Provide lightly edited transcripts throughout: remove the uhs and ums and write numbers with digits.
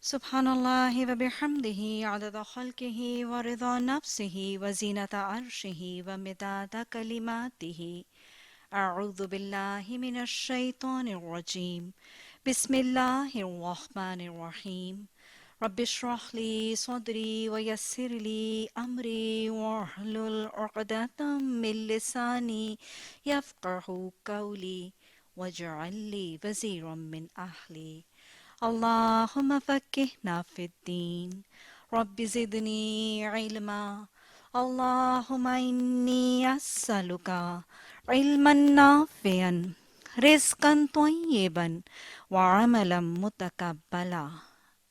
سبحان اللہ و بحمدہ عدد خلقہ و رضا نفسہ و زینت عرشہ و مداد کلماتہ۔ اعوذ باللہ من الشیطان الرجیم، بسم اللہ الرحمن الرحیم۔ رب اشرح لی صدری ویسر لی امری واحلل عقدۃ من لسانی یفقہوا قولی واجعل لی وزیرا من اہلی۔ اللہم فقہنا فی الدین، رب زدنی علما۔ اللہم انی اسألک علما نافعا، رزقا طیبا وعملا متقبلا،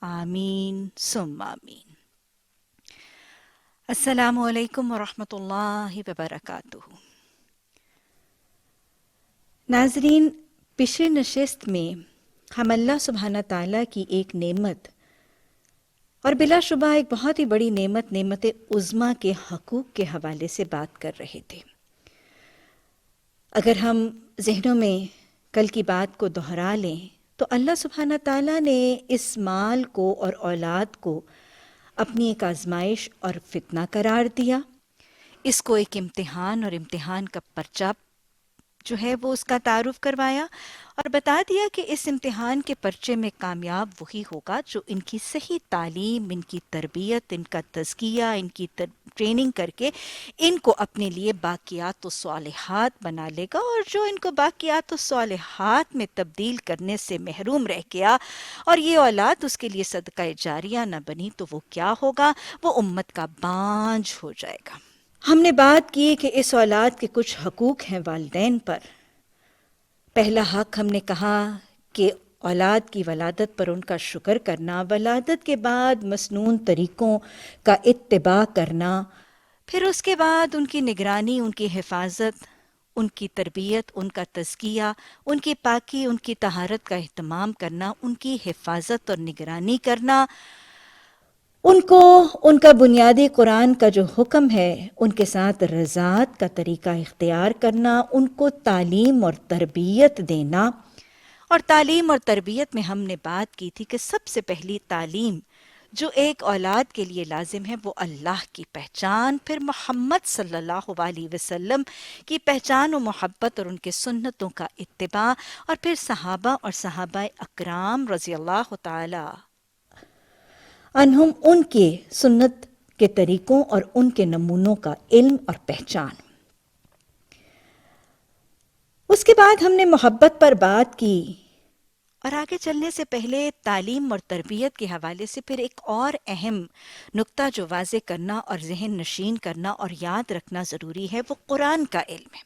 آمین ثم آمین۔ السلام علیکم ورحمۃ اللہ وبرکاتہ۔ ناظرین، پچھلی نشست میں ہم اللہ سبحانہ تعالیٰ کی ایک نعمت اور بلا شبہ ایک بہت ہی بڑی نعمت عظمیٰ کے حقوق کے حوالے سے بات کر رہے تھے۔ اگر ہم ذہنوں میں کل کی بات کو دہرا لیں تو اللہ سبحانہ تعالیٰ نے اس مال کو اور اولاد کو اپنی ایک آزمائش اور فتنہ قرار دیا، اس کو ایک امتحان اور امتحان کا پرچہ جو ہے وہ اس کا تعارف کروایا اور بتا دیا کہ اس امتحان کے پرچے میں کامیاب وہی ہوگا جو ان کی صحیح تعلیم، ان کی تربیت، ان کا تزکیہ، ان کی ٹریننگ کر کے ان کو اپنے لیے باقیات و صالحات بنا لے گا، اور جو ان کو باقیات و صالحات میں تبدیل کرنے سے محروم رہ گیا اور یہ اولاد اس کے لیے صدقہ جاریہ نہ بنی تو وہ کیا ہوگا؟ وہ امت کا بانجھ ہو جائے گا۔ ہم نے بات کی کہ اس اولاد کے کچھ حقوق ہیں والدین پر۔ پہلا حق ہم نے کہا کہ اولاد کی ولادت پر ان کا شکر کرنا، ولادت کے بعد مسنون طریقوں کا اتباع کرنا، پھر اس کے بعد ان کی نگرانی، ان کی حفاظت، ان کی تربیت، ان کا تزکیہ، ان کی پاکی، ان کی طہارت کا اہتمام کرنا، ان کی حفاظت اور نگرانی کرنا، ان کو ان کا بنیادی قرآن کا جو حکم ہے ان کے ساتھ رضاعت کا طریقہ اختیار کرنا، ان کو تعلیم اور تربیت دینا۔ اور تعلیم اور تربیت میں ہم نے بات کی تھی کہ سب سے پہلی تعلیم جو ایک اولاد کے لیے لازم ہے وہ اللہ کی پہچان، پھر محمد صلی اللہ علیہ وسلم کی پہچان و محبت اور ان کے سنتوں کا اتباع، اور پھر صحابہ اور صحابہ اکرام رضی اللہ تعالی عنہم، ان کے سنت کے طریقوں اور ان کے نمونوں کا علم اور پہچان۔ اس کے بعد ہم نے محبت پر بات کی، اور آگے چلنے سے پہلے تعلیم اور تربیت کے حوالے سے پھر ایک اور اہم نقطہ جو واضح کرنا اور ذہن نشین کرنا اور یاد رکھنا ضروری ہے وہ قرآن کا علم ہے،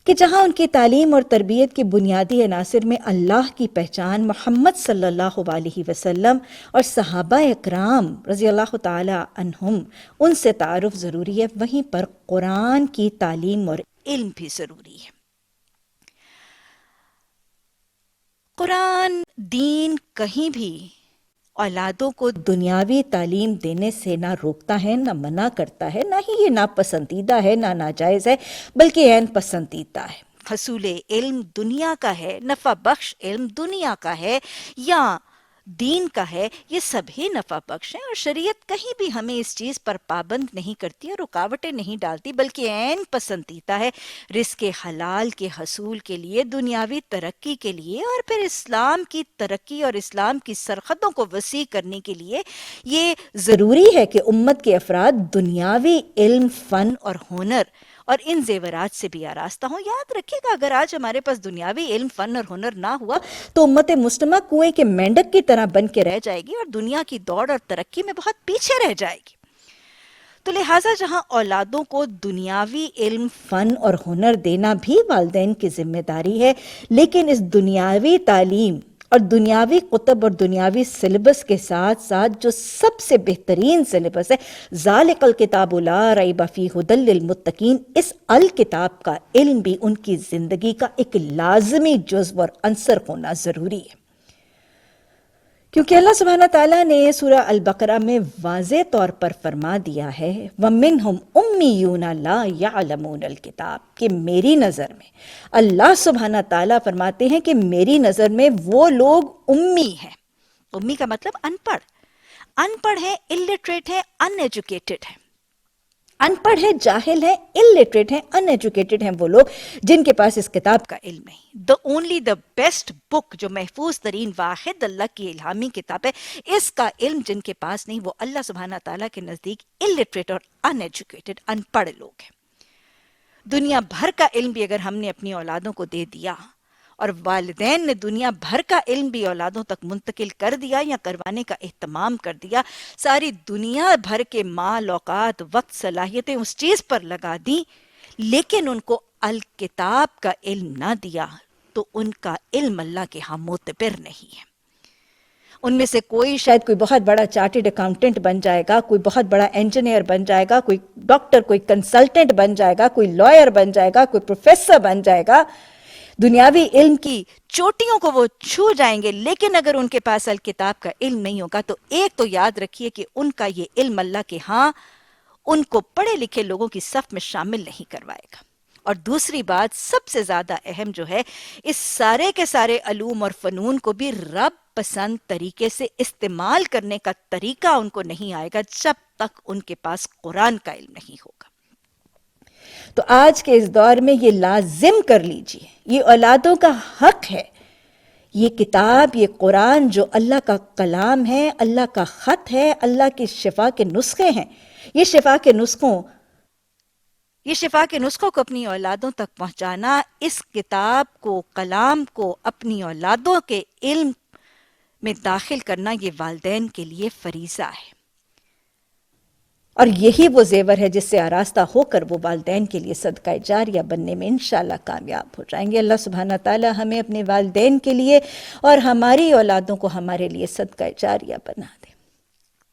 کہ جہاں ان کی تعلیم اور تربیت کے بنیادی عناصر میں اللہ کی پہچان، محمد صلی اللہ علیہ وسلم اور صحابہ اکرام رضی اللہ تعالی عنہم ان سے تعارف ضروری ہے، وہیں پر قرآن کی تعلیم اور علم بھی ضروری ہے۔ قرآن دین کہیں بھی اولادوں کو دنیاوی تعلیم دینے سے نہ روکتا ہے، نہ منع کرتا ہے، نہ ہی یہ ناپسندیدہ ہے، نہ ناجائز ہے، بلکہ عین پسندیدہ ہے۔ حصول علم دنیا کا ہے، نفع بخش علم دنیا کا ہے یا دین کا ہے، یہ سب ہی نفع بخش ہیں، اور شریعت کہیں بھی ہمیں اس چیز پر پابند نہیں کرتی اور رکاوٹیں نہیں ڈالتی، بلکہ عین پسندیدہ ہے رزق حلال کے حصول کے لیے، دنیاوی ترقی کے لیے، اور پھر اسلام کی ترقی اور اسلام کی سرحدوں کو وسیع کرنے کے لیے یہ ضروری ہے کہ امت کے افراد دنیاوی علم، فن اور ہنر اور ان زیورات سے بھی آراستہ ہوں۔ یاد رکھیے گا اگر آج ہمارے پاس دنیاوی علم، فن اور ہنر نہ ہوا تو امت مسلمہ کنویں کے مینڈک کی طرح بن کے رہ جائے گی اور دنیا کی دوڑ اور ترقی میں بہت پیچھے رہ جائے گی۔ تو لہٰذا جہاں اولادوں کو دنیاوی علم، فن اور ہنر دینا بھی والدین کی ذمہ داری ہے، لیکن اس دنیاوی تعلیم اور دنیاوی کتب اور دنیاوی سلیبس کے ساتھ ساتھ جو سب سے بہترین سلیبس ہے، ذالک الکتاب لا ریب فیہ ھدی للمتقین، اس الکتاب کا علم بھی ان کی زندگی کا ایک لازمی جزو اور عنصر ہونا ضروری ہے، کیونکہ اللہ سبحانہ تعالیٰ نے سورہ البقرہ میں واضح طور پر فرما دیا ہے وَمِنْهُمْ أُمِّيُّونَ لَا يَعْلَمُونَ الْكِتَابَ، کہ میری نظر میں اللہ سبحانہ تعالیٰ فرماتے ہیں کہ میری نظر میں وہ لوگ امی ہیں، امی کا مطلب ان پڑھ. ان پڑھ ہے, illiterate ہے, uneducated ہے. ان پڑھ ہے, جاہل ہے, illiterate ہے, uneducated ہیں وہ لوگ جن کے پاس اس کتاب کا علم نہیں. the بیسٹ بک, جو محفوظ ترین واحد اللہ کی الہامی کتاب ہے, اس کا علم جن کے پاس نہیں وہ اللہ سبحانہ تعالیٰ کے نزدیک illiterate اور uneducated, ان پڑھ لوگ ہیں. دنیا بھر کا علم بھی اگر ہم نے اپنی اولادوں کو دے دیا اور والدین نے دنیا بھر کا علم بھی اولادوں تک منتقل کر دیا یا کروانے کا اہتمام کر دیا, ساری دنیا بھر کے مال, اوقات, وقت, صلاحیتیں اس چیز پر لگا دی, لیکن ان کو الکتاب کا علم نہ دیا, تو ان کا علم اللہ کے ہاں معتبر نہیں ہے. ان میں سے کوئی شاید کوئی بہت بڑا چارٹرڈ اکاؤنٹنٹ بن جائے گا, کوئی بہت بڑا انجینئر بن جائے گا, کوئی ڈاکٹر, کوئی کنسلٹنٹ بن جائے گا, کوئی لائر بن جائے گا, کوئی پروفیسر بن جائے گا, دنیاوی علم کی چوٹیوں کو وہ چھو جائیں گے, لیکن اگر ان کے پاس الکتاب کا علم نہیں ہوگا تو ایک تو یاد رکھیے کہ ان کا یہ علم اللہ کے ہاں ان کو پڑھے لکھے لوگوں کی صف میں شامل نہیں کروائے گا. اور دوسری بات سب سے زیادہ اہم جو ہے, اس سارے کے سارے علوم اور فنون کو بھی رب پسند طریقے سے استعمال کرنے کا طریقہ ان کو نہیں آئے گا جب تک ان کے پاس قرآن کا علم نہیں ہوگا. تو آج کے اس دور میں یہ لازم کر لیجئے, یہ اولادوں کا حق ہے, یہ کتاب, یہ قرآن جو اللہ کا کلام ہے, اللہ کا خط ہے, اللہ کی شفا کے نسخے ہیں, یہ شفا کے نسخوں کو اپنی اولادوں تک پہنچانا, اس کتاب کو, کلام کو اپنی اولادوں کے علم میں داخل کرنا, یہ والدین کے لیے فریضہ ہے. اور یہی وہ زیور ہے جس سے آراستہ ہو کر وہ والدین کے لیے صدقہ جاریہ بننے میں انشاءاللہ کامیاب ہو جائیں گے. اللہ سبحانہ تعالی ہمیں اپنے والدین کے لیے اور ہماری اولادوں کو ہمارے لیے صدقہ جاریہ بنا دے.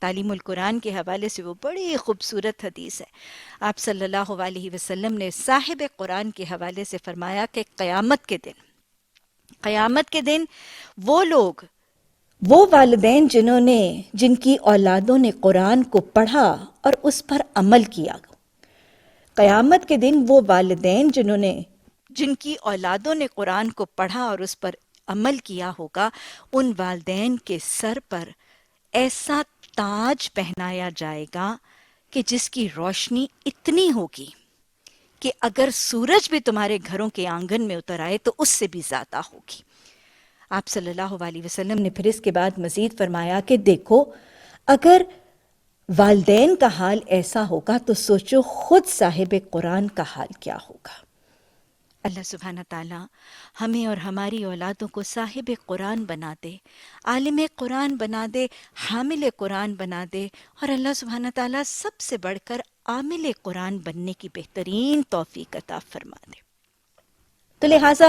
تعلیم القرآن کے حوالے سے وہ بڑی خوبصورت حدیث ہے. آپ صلی اللہ علیہ وسلم نے صاحب قرآن کے حوالے سے فرمایا کہ قیامت کے دن وہ لوگ, وہ والدین جن کی اولادوں نے قرآن کو پڑھا اور اس پر عمل کیا. قیامت کے دن وہ والدین جن کی اولادوں نے قرآن کو پڑھا اور اس پر عمل کیا ہوگا, ان والدین کے سر پر ایسا تاج پہنایا جائے گا کہ جس کی روشنی اتنی ہوگی کہ اگر سورج بھی تمہارے گھروں کے آنگن میں اتر آئے تو اس سے بھی زیادہ ہوگی. آپ صلی اللہ علیہ وسلم نے پھر اس کے بعد مزید فرمایا کہ دیکھو, اگر والدین کا حال ایسا ہوگا تو سوچو خود صاحب قرآن کا حال کیا ہوگا. اللہ سبحانہ تعالیٰ ہمیں اور ہماری اولادوں کو صاحب قرآن بنا دے, عالم قرآن بنا دے, حامل قرآن بنا دے, اور اللہ سبحانہ تعالیٰ سب سے بڑھ کر عامل قرآن بننے کی بہترین توفیق عطا فرما دے. تو لہٰذا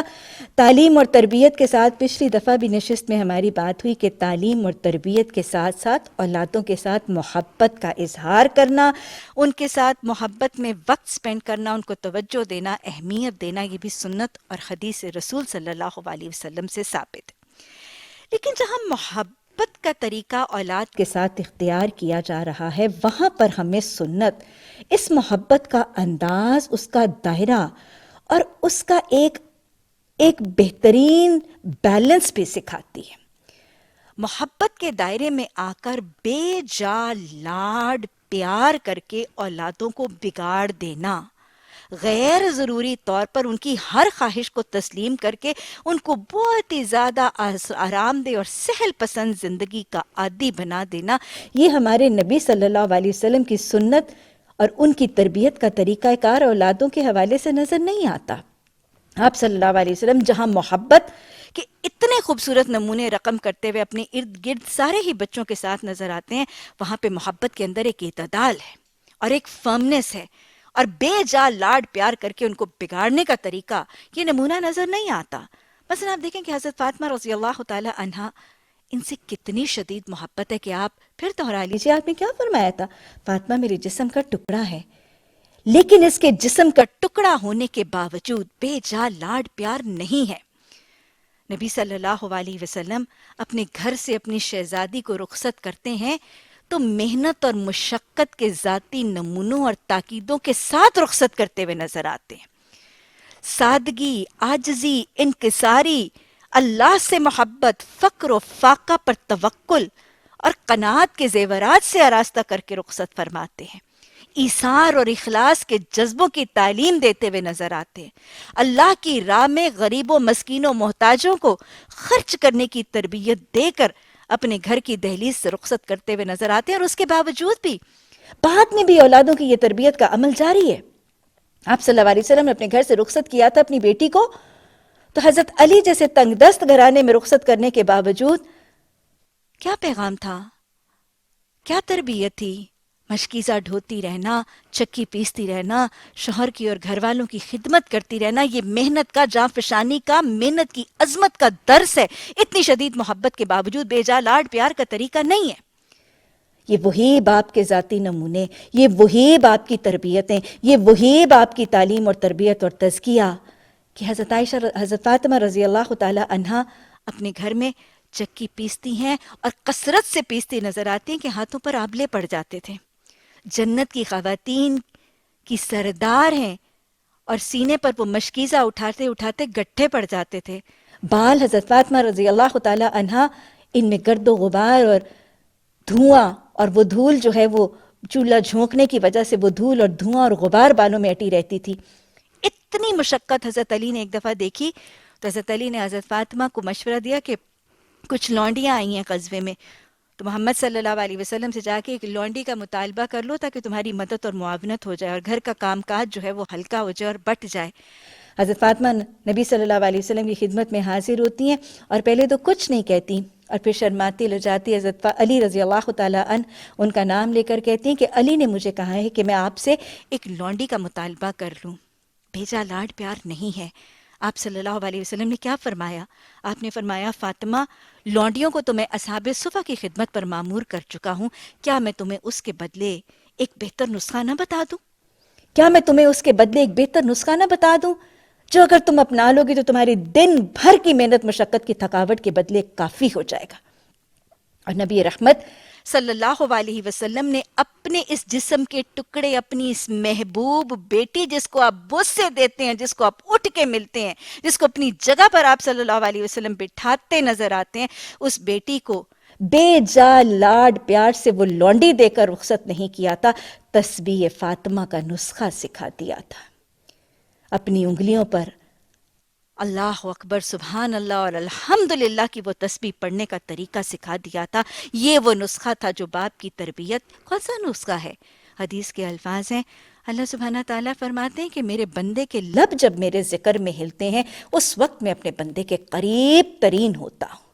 تعلیم اور تربیت کے ساتھ, پچھلی دفعہ بھی نشست میں ہماری بات ہوئی کہ تعلیم اور تربیت کے ساتھ ساتھ اولادوں کے ساتھ محبت کا اظہار کرنا, ان کے ساتھ محبت میں وقت سپینڈ کرنا, ان کو توجہ دینا, اہمیت دینا, یہ بھی سنت اور حدیث رسول صلی اللہ علیہ وسلم سے ثابت ہے. لیکن جہاں محبت کا طریقہ اولاد کے ساتھ اختیار کیا جا رہا ہے, وہاں پر ہمیں سنت اس محبت کا انداز, اس کا دائرہ اور اس کا ایک بہترین بیلنس بھی سکھاتی ہے. محبت کے دائرے میں آ کر بے جا لاڈ پیار کر کے اولادوں کو بگاڑ دینا, غیر ضروری طور پر ان کی ہر خواہش کو تسلیم کر کے ان کو بہت ہی زیادہ آرام دہ اور سہل پسند زندگی کا عادی بنا دینا, یہ ہمارے نبی صلی اللہ علیہ وسلم کی سنت اور ان کی تربیت کا طریقہ کار اولادوں کے حوالے سے نظر نہیں آتا. آپ صلی اللہ علیہ وسلم جہاں محبت کے اتنے خوبصورت نمونے رقم کرتے ہوئے اپنے ارد گرد سارے ہی بچوں کے ساتھ نظر آتے ہیں, وہاں پہ محبت کے اندر ایک اعتدال ہے اور ایک فرمنس ہے, اور بے جا لاڈ پیار کر کے ان کو بگاڑنے کا طریقہ, یہ نمونہ نظر نہیں آتا. مثلا آپ دیکھیں کہ حضرت فاطمہ رضی اللہ تعالی عنہا, ان سے کتنی شدید محبت ہے کہ آپ پھر دہرا لیجیے, آپ نے کیا فرمایا تھا, فاطمہ میرے جسم کا ٹکڑا ہے, لیکن اس کے جسم کا ٹکڑا ہونے کے باوجود بے جا لاڈ پیار نہیں ہے. نبی صلی اللہ علیہ وسلم اپنے گھر سے اپنی شہزادی کو رخصت کرتے ہیں تو محنت اور مشقت کے ذاتی نمونوں اور تاکیدوں کے ساتھ رخصت کرتے ہوئے نظر آتے ہیں. سادگی, عاجزی, انکساری, اللہ سے محبت، فقر و فاقہ پر توکل اور قناعت کے زیورات سے آراستہ کر کے رخصت فرماتے ہیں۔ ایثار اور اخلاص کے جذبوں کی تعلیم دیتے ہوئے نظر آتے ہیں۔ اللہ کی راہ میں غریبوں، مسکینوں، محتاجوں کو خرچ کرنے کی تربیت دے کر اپنے گھر کی دہلیز سے رخصت کرتے ہوئے نظر آتے ہیں، اور اس کے باوجود بھی بعد میں بھی اولادوں کی یہ تربیت کا عمل جاری ہے۔ آپ صلی اللہ علیہ وسلم نے اپنے گھر سے رخصت کیا تھا اپنی بیٹی کو، تو حضرت علی جیسے تنگ دست گھرانے میں رخصت کرنے کے باوجود کیا پیغام تھا، کیا تربیت تھی؟ مشکیزہ ڈھوتی رہنا، چکی پیستی رہنا، شوہر کی اور گھر والوں کی خدمت کرتی رہنا، یہ محنت کا، جاں فشانی کا، محنت کی عظمت کا درس ہے۔ اتنی شدید محبت کے باوجود بے جا لاڈ پیار کا طریقہ نہیں ہے۔ یہ وہی باپ کے ذاتی نمونے، یہ وہی باپ کی تربیتیں، یہ وہی باپ کی تعلیم اور تربیت اور تزکیہ کہ حضرت عائشہ، حضرت فاطمہ رضی اللہ تعالی عنہا اپنے گھر میں چکی پیستی ہیں اور کثرت سے پیستی نظر آتی ہیں کہ ہاتھوں پر آبلے پڑ جاتے تھے۔ جنت کی خواتین کی سردار ہیں اور سینے پر وہ مشکیزہ اٹھاتے اٹھاتے گٹھے پڑ جاتے تھے۔ بال حضرت فاطمہ رضی اللہ تعالی عنہا ان میں گرد و غبار اور دھواں، اور وہ دھول جو ہے وہ چولہا جھونکنے کی وجہ سے وہ دھول اور دھواں اور غبار بالوں میں اٹی رہتی تھی۔ اتنی مشقت حضرت علی نے ایک دفعہ دیکھی تو حضرت علی نے حضرت فاطمہ کو مشورہ دیا کہ کچھ لونڈیاں آئی ہیں قصبے میں، تو محمد صلی اللہ علیہ وسلم سے جا کے ایک لونڈی کا مطالبہ کر لو تاکہ تمہاری مدد اور معاونت ہو جائے اور گھر کا کام کاج جو ہے وہ ہلکا ہو جائے اور بٹ جائے۔ حضرت فاطمہ نبی صلی اللہ علیہ وسلم کی خدمت میں حاضر ہوتی ہیں اور پہلے تو کچھ نہیں کہتی اور پھر شرماتی لجاتی حضرت علی رضی اللہ تعالیٰ عنہ ان کا نام لے کر کہتی ہیں کہ علی نے مجھے کہا ہے کہ میں آپ سے ایک لونڈی کا مطالبہ کر لوں۔ بھیجا لاڈ پیار نہیں ہے۔ آپ صلی اللہ علیہ وسلم نے کیا فرمایا؟ آپ نے فرمایا فاطمہ، لونڈیوں کو تو میں اصحاب صفہ کی خدمت پر مامور کر چکا ہوں، کیا میں تمہیں اس کے بدلے ایک بہتر نسخہ نہ بتا دوں؟ کیا میں تمہیں اس کے بدلے ایک بہتر نسخہ نہ بتا دوں جو اگر تم اپنا لو گی تو تمہاری دن بھر کی محنت مشقت کی تھکاوٹ کے بدلے کافی ہو جائے گا؟ اور نبی رحمت صلی اللہ علیہ وسلم نے اپنے اس جسم کے ٹکڑے، اپنی اس محبوب بیٹی جس کو آپ بوسے دیتے ہیں، جس کو آپ اٹھ کے ملتے ہیں، جس کو اپنی جگہ پر آپ صلی اللہ علیہ وسلم بٹھاتے نظر آتے ہیں، اس بیٹی کو بے جا لاڈ پیار سے وہ لونڈی دے کر رخصت نہیں کیا تھا، تسبیح فاطمہ کا نسخہ سکھا دیا تھا۔ اپنی انگلیوں پر اللہ اکبر، سبحان اللہ اور الحمدللہ کی وہ تسبیح پڑھنے کا طریقہ سکھا دیا تھا۔ یہ وہ نسخہ تھا جو باپ کی تربیت۔ کون سا نسخہ ہے؟ حدیث کے الفاظ ہیں، اللہ سبحانہ تعالیٰ فرماتے ہیں کہ میرے بندے کے لب جب میرے ذکر میں ہلتے ہیں اس وقت میں اپنے بندے کے قریب ترین ہوتا ہوں۔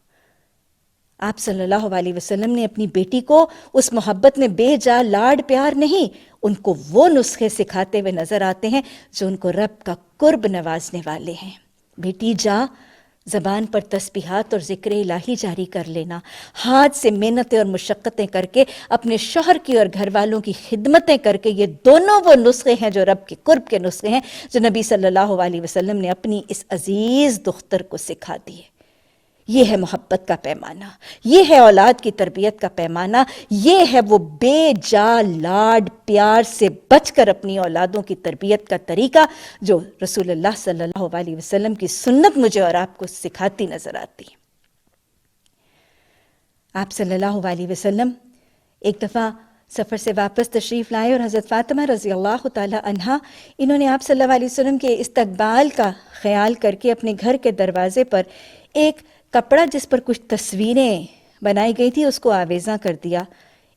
آپ صلی اللہ علیہ وسلم نے اپنی بیٹی کو اس محبت میں بے جا لاڈ پیار نہیں، ان کو وہ نسخے سکھاتے ہوئے نظر آتے ہیں جو ان کو رب کا قرب نوازنے والے ہیں۔ بیٹی جا، زبان پر تسبیحات اور ذکر الہی جاری کر لینا، ہاتھ سے محنتیں اور مشقتیں کر کے اپنے شوہر کی اور گھر والوں کی خدمتیں کر کے، یہ دونوں وہ نسخے ہیں جو رب کے قرب کے نسخے ہیں جو نبی صلی اللہ علیہ وسلم نے اپنی اس عزیز دختر کو سکھا دیے۔ یہ ہے محبت کا پیمانہ، یہ ہے اولاد کی تربیت کا پیمانہ، یہ ہے وہ بے جا لاڈ پیار سے بچ کر اپنی اولادوں کی تربیت کا طریقہ جو رسول اللہ صلی اللہ علیہ وسلم کی سنت مجھے اور آپ کو سکھاتی نظر آتی ہے۔ آپ صلی اللہ علیہ وسلم ایک دفعہ سفر سے واپس تشریف لائے اور حضرت فاطمہ رضی اللہ تعالی عنہا انہوں نے آپ صلی اللہ علیہ وسلم کے استقبال کا خیال کر کے اپنے گھر کے دروازے پر ایک کپڑا جس پر کچھ تصویریں بنائی گئی تھی اس کو آویزاں کر دیا،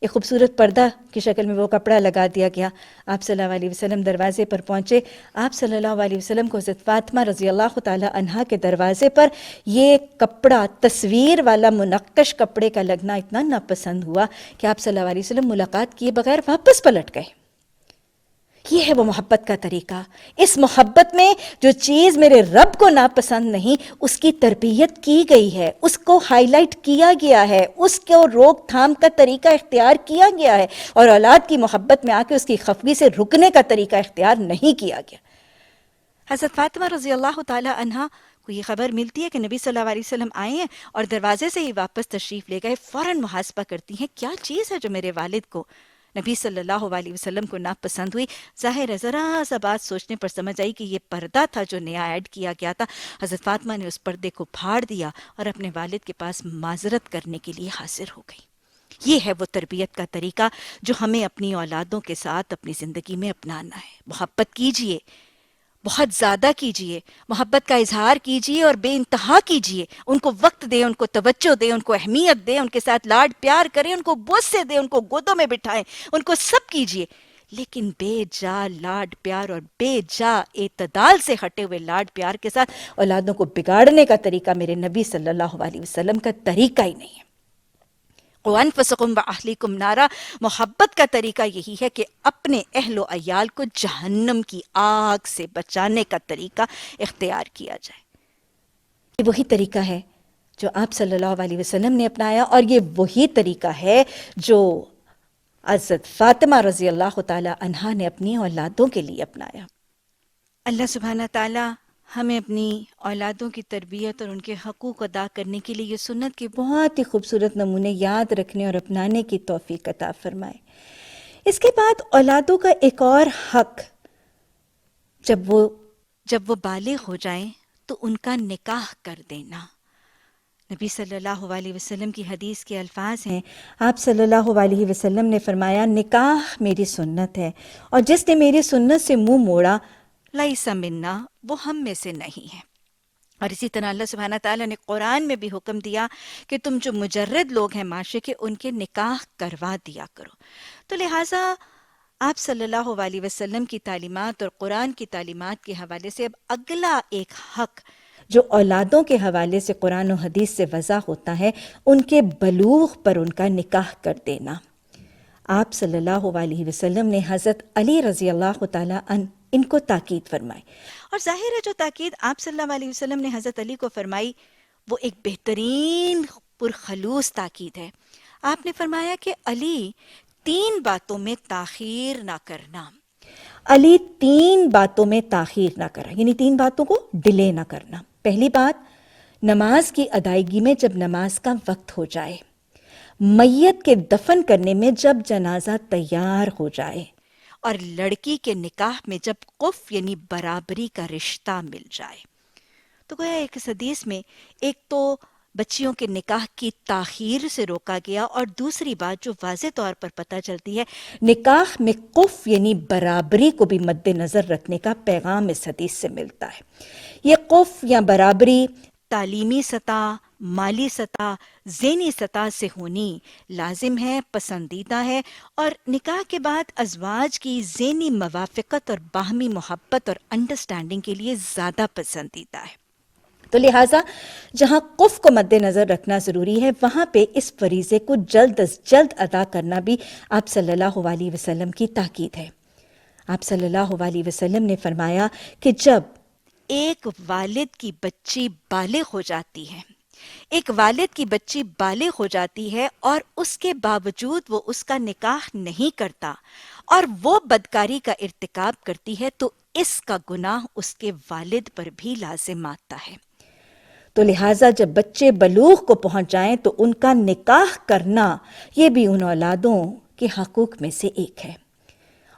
ایک خوبصورت پردہ کی شکل میں وہ کپڑا لگا دیا گیا۔ آپ صلی اللہ علیہ وسلم دروازے پر پہنچے، آپ صلی اللہ علیہ وسلم کو حضرت فاطمہ رضی اللہ تعالی عنہا کے دروازے پر یہ کپڑا، تصویر والا منقش کپڑے کا لگنا اتنا ناپسند ہوا کہ آپ صلی اللہ علیہ وسلم ملاقات کیے بغیر واپس پلٹ گئے۔ یہ ہے وہ محبت کا طریقہ۔ اس محبت میں جو چیز میرے رب کو ناپسند نہیں اس کی تربیت کی گئی ہے، اس کو ہائی لائٹ کیا گیا ہے، اس کو روک تھام کا طریقہ اختیار کیا گیا ہے، اور اولاد کی محبت میں آ کے اس کی خفگی سے رکنے کا طریقہ اختیار نہیں کیا گیا۔ حضرت فاطمہ رضی اللہ تعالی عنہا کو یہ خبر ملتی ہے کہ نبی صلی اللہ علیہ وسلم آئے ہیں اور دروازے سے ہی واپس تشریف لے گئے، فوراً محاسبہ کرتی ہیں کیا چیز ہے جو میرے والد کو نبی صلی اللہ علیہ وسلم کو ناپسند ہوئی. ظاہر ہے ذرا سا بات سوچنے پر سمجھ آئی کہ یہ پردہ تھا جو نیا ایڈ کیا گیا تھا. حضرت فاطمہ نے اس پردے کو پھاڑ دیا اور اپنے والد کے پاس معذرت کرنے کے لیے حاضر ہو گئی. یہ ہے وہ تربیت کا طریقہ جو ہمیں اپنی اولادوں کے ساتھ اپنی زندگی میں اپنانا ہے. محبت کیجئے، بہت زیادہ کیجئے، محبت کا اظہار کیجئے اور بے انتہا کیجئے. ان کو وقت دیں، ان کو توجہ دیں، ان کو اہمیت دیں، ان کے ساتھ لاڈ پیار کریں، ان کو بوسے دیں، ان کو گودوں میں بٹھائیں، ان کو سب کیجئے. لیکن بے جا لاڈ پیار اور بے جا اعتدال سے ہٹے ہوئے لاڈ پیار کے ساتھ اولادوں کو بگاڑنے کا طریقہ میرے نبی صلی اللہ علیہ وسلم کا طریقہ ہی نہیں ہے. وَأَنفُسَكُمْ وَأَهْلِكُمْ نَارًا، محبت کا طریقہ یہی ہے کہ اپنے اہل و عیال کو جہنم کی آگ سے بچانے کا طریقہ اختیار کیا جائے. یہ وہی طریقہ ہے جو آپ صلی اللہ علیہ وسلم نے اپنایا، اور یہ وہی طریقہ ہے جو حضرت فاطمہ رضی اللہ تعالی عنہا نے اپنی اولادوں کے لیے اپنایا. اللہ سبحانہ تعالی ہمیں اپنی اولادوں کی تربیت اور ان کے حقوق ادا کرنے کے لیے یہ سنت کے بہت ہی خوبصورت نمونے یاد رکھنے اور اپنانے کی توفیق عطا فرمائے. اس کے بعد اولادوں کا ایک اور حق، جب وہ بالغ ہو جائیں تو ان کا نکاح کر دینا. نبی صلی اللہ علیہ وسلم کی حدیث کے الفاظ ہیں، آپ صلی اللہ علیہ وسلم نے فرمایا، نکاح میری سنت ہے اور جس نے میری سنت سے منہ موڑا لیس منا، وہ ہم میں سے نہیں ہے. اور اسی طرح اللہ سبحانہ تعالیٰ نے قرآن میں بھی حکم دیا کہ تم جو مجرد لوگ ہیں معاشرے کے، ان کے نکاح کروا دیا کرو. تو لہٰذا آپ صلی اللہ علیہ وسلم کی تعلیمات اور قرآن کی تعلیمات کے حوالے سے اب اگلا ایک حق جو اولادوں کے حوالے سے قرآن و حدیث سے وضع ہوتا ہے، ان کے بلوغ پر ان کا نکاح کر دینا. آپ صلی اللہ علیہ وسلم نے حضرت علی رضی اللہ تعالیٰ عنہ ان کو تاکید فرمائی، اور ظاہر ہے جو تاکید آپ صلی اللہ علیہ وسلم نے حضرت علی کو فرمائی وہ ایک بہترین پرخلوص تاکید ہے. آپ نے فرمایا کہ علی 3 باتوں میں تاخیر نہ کرنا. علی 3 باتوں میں تاخیر نہ کرنا، یعنی 3 باتوں کو ڈیلے نہ کرنا. پہلی بات، نماز کی ادائیگی میں جب نماز کا وقت ہو جائے، میت کے دفن کرنے میں جب جنازہ تیار ہو جائے، اور لڑکی کے نکاح میں جب قف یعنی برابری کا رشتہ مل جائے. تو گویا ایک حدیث میں ایک تو بچیوں کے نکاح کی تاخیر سے روکا گیا، اور دوسری بات جو واضح طور پر پتہ چلتی ہے، نکاح میں قف یعنی برابری کو بھی مد نظر رکھنے کا پیغام اس حدیث سے ملتا ہے. یہ قف یا برابری تعلیمی سطح، مالی سطح، ذہنی سطح سے ہونی لازم ہے، پسندیدہ ہے، اور نکاح کے بعد ازواج کی ذہنی موافقت اور باہمی محبت اور انڈرسٹینڈنگ کے لیے زیادہ پسندیدہ ہے. تو لہٰذا جہاں قف کو مد نظر رکھنا ضروری ہے، وہاں پہ اس فریضے کو جلد از جلد ادا کرنا بھی آپ صلی اللہ علیہ وسلم کی تاکید ہے. آپ صلی اللہ علیہ وسلم نے فرمایا کہ جب ایک والد کی بچی بالغ ہو جاتی ہے، ایک والد کی بچی بالغ ہو جاتی ہے اور اس کے باوجود وہ اس کا نکاح نہیں کرتا اور وہ بدکاری کا ارتکاب کرتی ہے، تو اس کا گناہ اس کے والد پر بھی لازم آتا ہے. تو لہٰذا جب بچے بلوغ کو پہنچ جائیں تو ان کا نکاح کرنا یہ بھی ان اولادوں کے حقوق میں سے ایک ہے.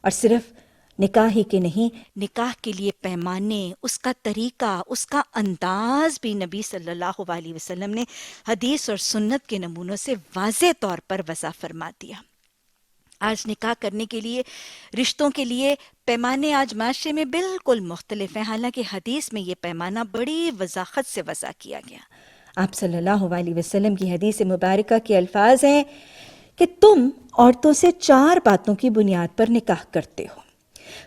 اور صرف نکاح ہی کے نہیں، نکاح کے لیے پیمانے، اس کا طریقہ، اس کا انداز بھی نبی صلی اللہ علیہ وسلم نے حدیث اور سنت کے نمونوں سے واضح طور پر وضع فرما دیا. آج نکاح کرنے کے لیے، رشتوں کے لیے پیمانے آج معاشرے میں بالکل مختلف ہیں، حالانکہ حدیث میں یہ پیمانہ بڑی وضاحت سے وضع کیا گیا. آپ صلی اللہ علیہ وسلم کی حدیث مبارکہ کے الفاظ ہیں کہ تم عورتوں سے 4 باتوں کی بنیاد پر نکاح کرتے ہو.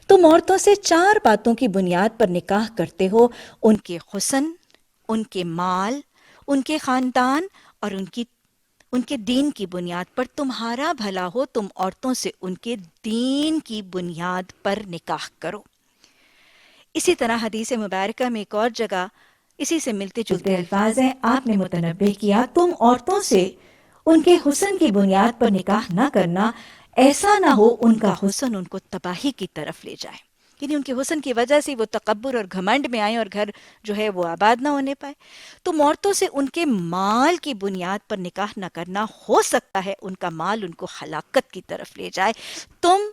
تم عورتوں سے 4 باتوں کی بنیاد پر نکاح کرتے ہو: ان کے حسن، ان کے مال، ان کے خاندان، اور ان کے دین کی بنیاد پر. تمہارا بھلا ہو تم عورتوں سے ان کے دین کی بنیاد پر نکاح کرو. اسی طرح حدیث مبارکہ میں ایک اور جگہ اسی سے ملتے جلتے الفاظ ہیں. آپ نے متنبہ کیا تم عورتوں سے ان کے حسن کی بنیاد پر نکاح نہ کرنا، ایسا نہ ہو ان کا حسن ان کو تباہی کی طرف لے جائے. یعنی ان کے حسن کی وجہ سے وہ تکبر اور گھمنڈ میں آئیں اور گھر جو ہے وہ آباد نہ ہونے پائے. تو عورتوں سے ان کے مال کی بنیاد پر نکاح نہ کرنا، ہو سکتا ہے ان کا مال ان کو ہلاکت کی طرف لے جائے. تم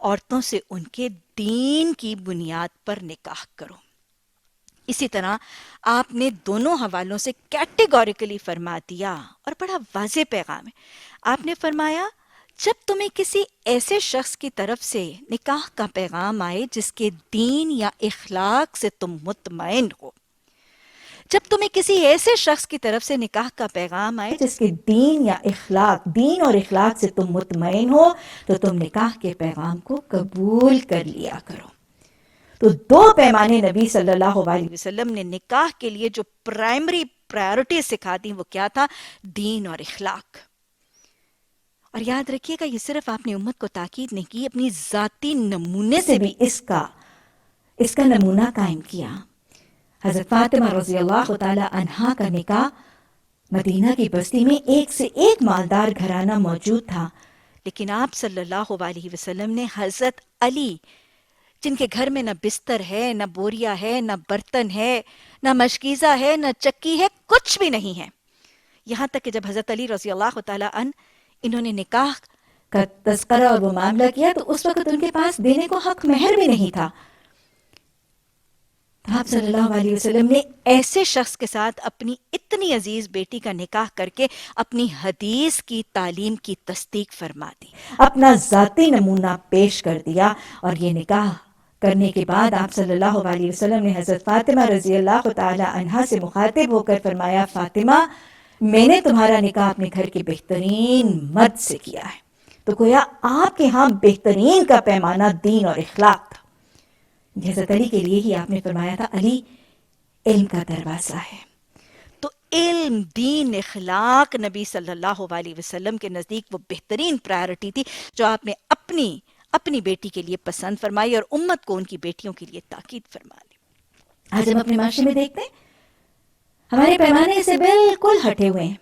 عورتوں سے ان کے دین کی بنیاد پر نکاح کرو. اسی طرح آپ نے دونوں حوالوں سے کیٹیگوریکلی فرما دیا، اور بڑا واضح پیغام ہے. آپ نے فرمایا جب تمہیں کسی ایسے شخص کی طرف سے نکاح کا پیغام آئے جس کے دین یا اخلاق سے تم مطمئن ہو، جب تمہیں کسی ایسے شخص کی طرف سے نکاح کا پیغام آئے جس کے دین اور اخلاق سے تم مطمئن ہو، تو تم نکاح کے پیغام کو قبول کر لیا کرو. تو دو پیمانے نبی صلی اللہ علیہ وسلم نے نکاح کے لیے جو پرائمری پرائیورٹی سکھا دی وہ کیا تھا؟ دین اور اخلاق. اور یاد رکھیے گا یہ صرف آپ نے امت کو تاکید نہیں کی، اپنی ذاتی نمونے سے بھی اس کا نمونہ قائم کیا. حضرت فاطمہ رضی اللہ تعالی عنہا کا نکاح مدینہ کی بستی میں ایک سے ایک مالدار گھرانہ موجود تھا، لیکن آپ صلی اللہ علیہ وسلم نے حضرت علی، جن کے گھر میں نہ بستر ہے، نہ بوریا ہے، نہ برتن ہے، نہ مشکیزہ ہے، نہ چکی ہے، کچھ بھی نہیں ہے. یہاں تک کہ جب حضرت علی رضی اللہ تعالی عنہ انہوں نے نکاح کا تذکرہ اور وہ معاملہ کیا تو اس وقت ان کے پاس دینے کو حق مہر بھی نہیں تھا. آپ صلی اللہ علیہ وسلم نے ایسے شخص کے ساتھ اپنی اتنی عزیز بیٹی کا نکاح کر کے اپنی حدیث کی تعلیم کی تصدیق فرما دی، اپنا ذاتی نمونہ پیش کر دیا. اور یہ نکاح کرنے کے بعد آپ صلی اللہ علیہ وسلم نے حضرت فاطمہ رضی اللہ تعالی عنہا سے مخاطب ہو کر فرمایا، فاطمہ میں نے تمہارا نکاح اپنے گھر کے بہترین مرد سے کیا ہے. تو گویا آپ کے ہاں بہترین کا پیمانہ دین اور اخلاق تھا. حضرت علی کے لیے ہی آپ نے فرمایا تھا علی علم کا دروازہ ہے. تو علم، دین، اخلاق نبی صلی اللہ علیہ وسلم کے نزدیک وہ بہترین پرائرٹی تھی جو آپ نے اپنی بیٹی کے لیے پسند فرمائی اور امت کو ان کی بیٹیوں کے لیے تاکید فرما لی. آج ہم اپنے معاشرے میں دیکھتے ہیں ہمارے پیمانے سے بالکل ہٹے ہوئے ہیں.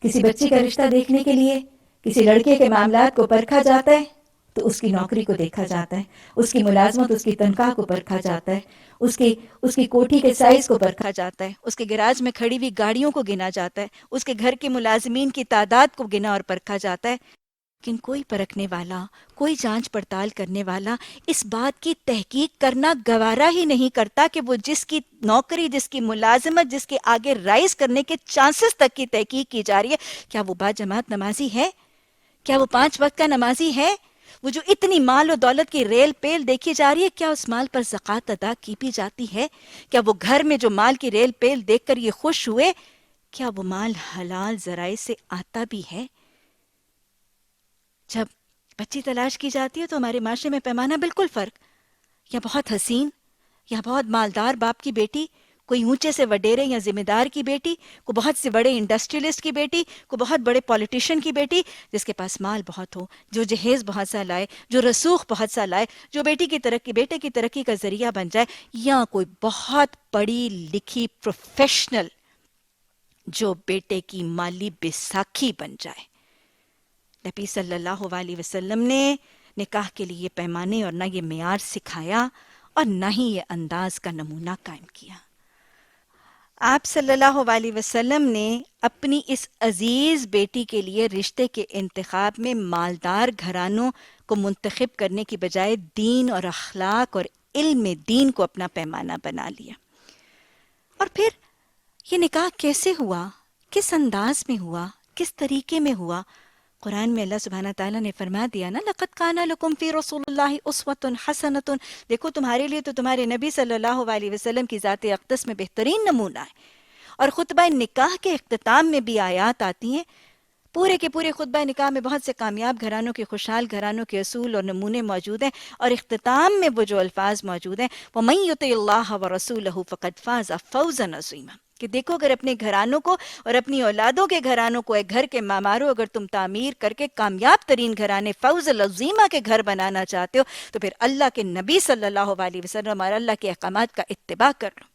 کسی بچی کا رشتہ دیکھنے کے لیے کسی لڑکے کے معاملات کو پرکھا جاتا ہے تو اس کی نوکری کو دیکھا جاتا ہے، اس کی ملازمت، اس کی تنخواہ کو پرکھا جاتا ہے، اس کی کوٹھی کے سائز کو پرکھا جاتا ہے، اس کے گیراج میں کھڑی ہوئی گاڑیوں کو گنا جاتا ہے، اس کے گھر کے ملازمین کی تعداد کو گنا اور پرکھا جاتا ہے. لیکن کوئی پرکھنے والا، کوئی جانچ پڑتال کرنے والا اس بات کی تحقیق کرنا گوارا ہی نہیں کرتا کہ وہ جس کی نوکری، جس کی ملازمت، جس کے آگے رائز کرنے کے چانسز تک کی تحقیق کی جا رہی ہے، کیا وہ باجماعت نمازی ہے؟ کیا وہ 5 وقت کا نمازی ہے؟ وہ جو اتنی مال و دولت کی ریل پیل دیکھی جا رہی ہے، کیا اس مال پر زکوٰۃ ادا کی بھی جاتی ہے؟ کیا وہ گھر میں جو مال کی ریل پیل دیکھ کر یہ خوش ہوئے، کیا وہ مال حلال ذرائع سے آتا بھی ہے؟ جب بچی تلاش کی جاتی ہے تو ہمارے معاشرے میں پیمانہ بالکل فرق. یا بہت حسین، یا بہت مالدار باپ کی بیٹی، کوئی اونچے سے وڈیرے یا ذمہ دار کی بیٹی، کوئی بہت سے بڑے انڈسٹریلسٹ کی بیٹی، کوئی بہت بڑے پولیٹیشین کی بیٹی جس کے پاس مال بہت ہو، جو جہیز بہت سا لائے، جو رسوخ بہت سا لائے، جو بیٹے کی ترقی کا ذریعہ بن جائے، یا کوئی بہت پڑھی لکھی پروفیشنل جو بیٹے کی مالی بیساکھی بن جائے. نبی صلی اللہ علیہ وسلم نے نکاح کے لیے پیمانے اور نہ یہ معیار سکھایا اور نہ ہی یہ انداز کا نمونہ قائم کیا. آپ صلی اللہ علیہ وسلم نے اپنی اس عزیز بیٹی کے لیے رشتے کے انتخاب میں مالدار گھرانوں کو منتخب کرنے کی بجائے دین اور اخلاق اور علم دین کو اپنا پیمانہ بنا لیا. اور پھر یہ نکاح کیسے ہوا، کس انداز میں ہوا، کس طریقے میں ہوا؟ قرآن میں اللہ سبحانہ تعالیٰ نے فرما دیا نا، لَقَدْ كَانَ لَكُمْ فِي رَسُولِ اللَّهِ أُسْوَةٌ حَسَنَةٌ. دیکھو تمہارے لیے تو تمہارے نبی صلی اللہ علیہ وسلم کی ذات اقدس میں بہترین نمونہ ہے. اور خطبہ نکاح کے اختتام میں بھی آیات آتی ہیں. پورے کے پورے خطبہ نکاح میں بہت سے کامیاب گھرانوں کے، خوشحال گھرانوں کے اصول اور نمونے موجود ہیں، اور اختتام میں وہ جو الفاظ موجود ہیں، وَمَن يُطِعِ اللَّهَ وَرَسُولَهُ فَقَدْ فَازَ فَوْزًا عَظِيمًا، کہ دیکھو اگر اپنے گھرانوں کو اور اپنی اولادوں کے گھرانوں کو، ایک گھر کے معماروں اگر تم تعمیر کر کے کامیاب ترین گھرانے فوز العظیمہ کے گھر بنانا چاہتے ہو تو پھر اللہ کے نبی صلی اللہ علیہ وسلم اور اللہ کے احکامات کا اتباع کر لو.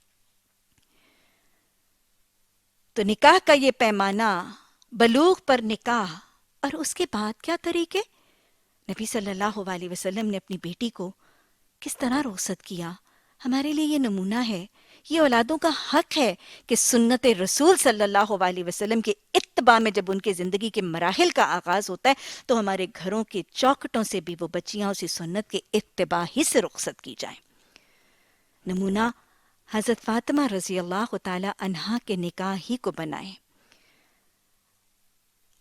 تو نکاح کا یہ پیمانہ، بلوغ پر نکاح، اور اس کے بعد کیا طریقے؟ نبی صلی اللہ علیہ وسلم نے اپنی بیٹی کو کس طرح رخصت کیا. ہمارے لیے یہ نمونہ ہے. یہ اولادوں کا حق ہے کہ سنت رسول صلی اللہ علیہ وسلم کے اتباع میں جب ان کے زندگی کے مراحل کا آغاز ہوتا ہے تو ہمارے گھروں کے چوکھٹوں سے بھی وہ بچیاں اسی سنت کے اتباع ہی سے رخصت کی جائیں. نمونہ حضرت فاطمہ رضی اللہ تعالی عنہا کے نکاح ہی کو بنائیں.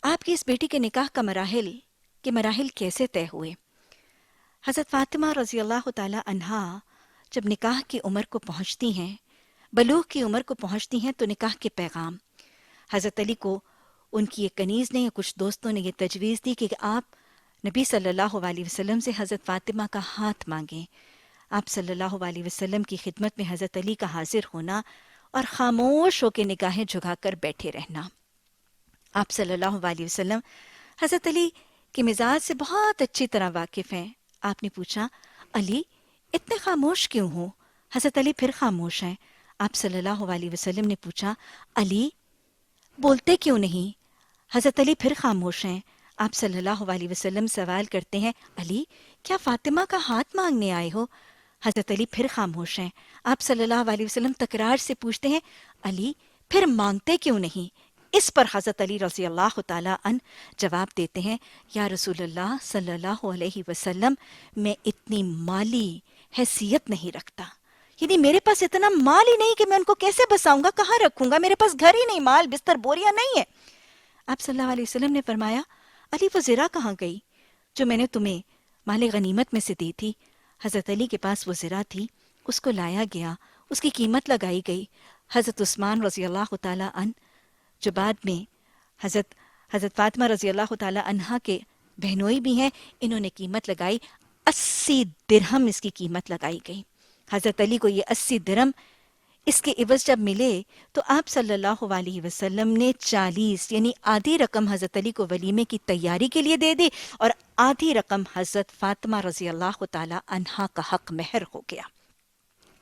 آپ کی اس بیٹی کے نکاح کا مراحل کیسے طے ہوئے؟ حضرت فاطمہ رضی اللہ تعالی عنہا جب نکاح کی عمر کو پہنچتی ہیں، بلوغ کی عمر کو پہنچتی ہیں، تو نکاح کے پیغام حضرت علی کو ان کی ایک کنیز نے یا کچھ دوستوں نے یہ تجویز دی کہ آپ نبی صلی اللہ علیہ وسلم سے حضرت فاطمہ کا ہاتھ مانگیں. آپ صلی اللہ علیہ وسلم کی خدمت میں حضرت علی کا حاضر ہونا اور خاموش ہو کے نگاہیں جھکا کر بیٹھے رہنا. آپ صلی اللہ علیہ وسلم حضرت علی کے مزاج سے بہت اچھی طرح واقف ہیں. آپ نے پوچھا، علی اتنے خاموش کیوں ہو؟ حضرت علی پھر خاموش ہیں. آپ صلی اللہ علیہ وسلم نے پوچھا، علی بولتے کیوں نہیں؟ حضرت علی پھر خاموش ہیں. آپ صلی اللہ علیہ وسلم سوال کرتے ہیں، علی کیا فاطمہ کا ہاتھ مانگنے آئے ہو؟ حضرت علی پھر خاموش ہیں. آپ صلی اللہ علیہ وسلم تکرار سے پوچھتے ہیں، علی پھر مانگتے کیوں نہیں؟ اس پر حضرت علی رضی اللہ تعالی عنہ جواب دیتے ہیں، یا رسول اللہ صلی اللہ علیہ وسلم، میں اتنی مالی حیثیت نہیں رکھتا. یعنی میرے پاس اتنا مال ہی نہیں کہ میں ان کو کیسے بساؤں گا، کہاں رکھوں گا، میرے پاس گھر ہی نہیں، مال بستر بوریاں نہیں ہے. آپ صلی اللہ علیہ وسلم نے فرمایا، علی وہ زرہ کہاں گئی جو میں نے تمہیں مال غنیمت میں سے دی تھی؟ حضرت علی کے پاس وہ زرہ تھی، اس کو لایا گیا، اس کی قیمت لگائی گئی. حضرت عثمان رضی اللہ تعالی عنہ جو بعد میں حضرت فاطمہ رضی اللہ تعالی عنہا کے بہنوئی بھی ہیں، انہوں نے قیمت لگائی 80 درہم اس کی قیمت لگائی گئی. حضرت علی کو یہ 80 درہم اس کے عوض جب ملے تو آپ صلی اللہ علیہ وسلم نے 40 یعنی آدھی رقم حضرت علی کو ولیمے کی تیاری کے لیے دے دی اور آدھی رقم حضرت فاطمہ رضی اللہ تعالی عنہا کا حق مہر ہو گیا.